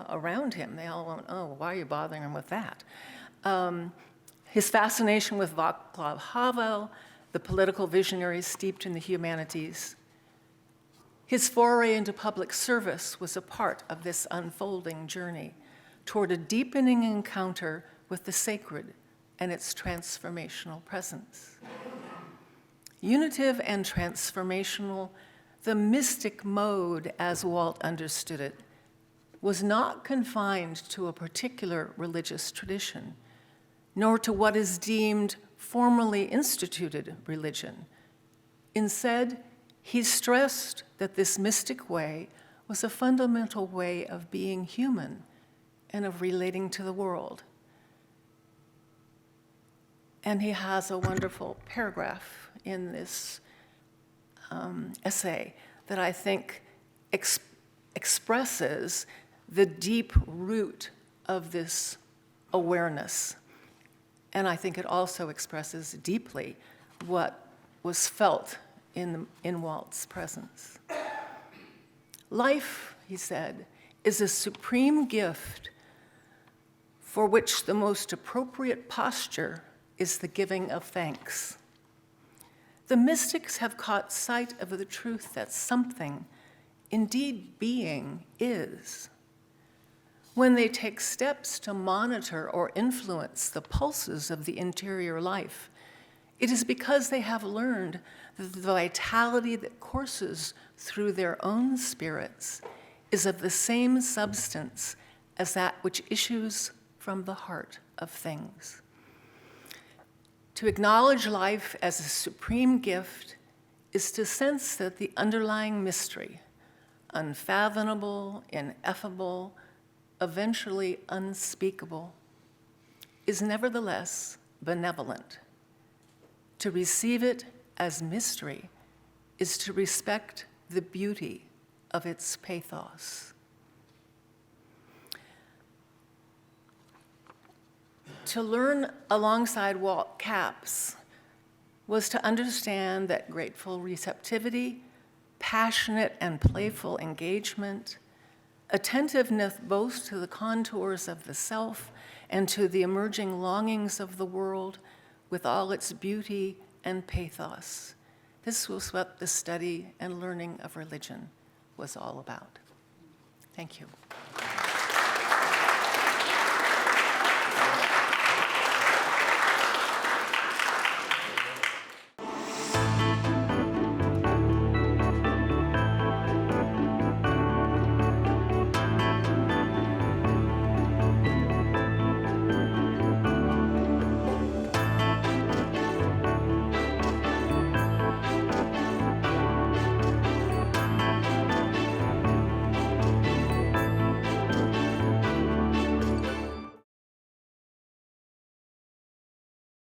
around him. They all went, oh, why are you bothering him with that? His fascination with Václav Havel, the political visionaries steeped in the humanities. His foray into public service was a part of this unfolding journey toward a deepening encounter with the sacred and its transformational presence. Unitive and transformational, the mystic mode, as Walt understood it, was not confined to a particular religious tradition, nor to what is deemed formally instituted religion. Instead, he stressed that this mystic way was a fundamental way of being human and of relating to the world. And he has a wonderful paragraph in this essay that I think expresses the deep root of this awareness. And I think it also expresses deeply what was felt in Walt's presence. Life, he said, is a supreme gift for which the most appropriate posture is the giving of thanks. The mystics have caught sight of the truth that something, indeed being, is. When they take steps to monitor or influence the pulses of the interior life, it is because they have learned that the vitality that courses through their own spirits is of the same substance as that which issues from the heart of things. To acknowledge life as a supreme gift is to sense that the underlying mystery, unfathomable, ineffable, eventually unspeakable, is nevertheless benevolent. To receive it as mystery is to respect the beauty of its pathos. To learn alongside Walt Capps was to understand that grateful receptivity, passionate and playful engagement, attentiveness both to the contours of the self and to the emerging longings of the world with all its beauty and pathos. This was what the study and learning of religion was all about. Thank you.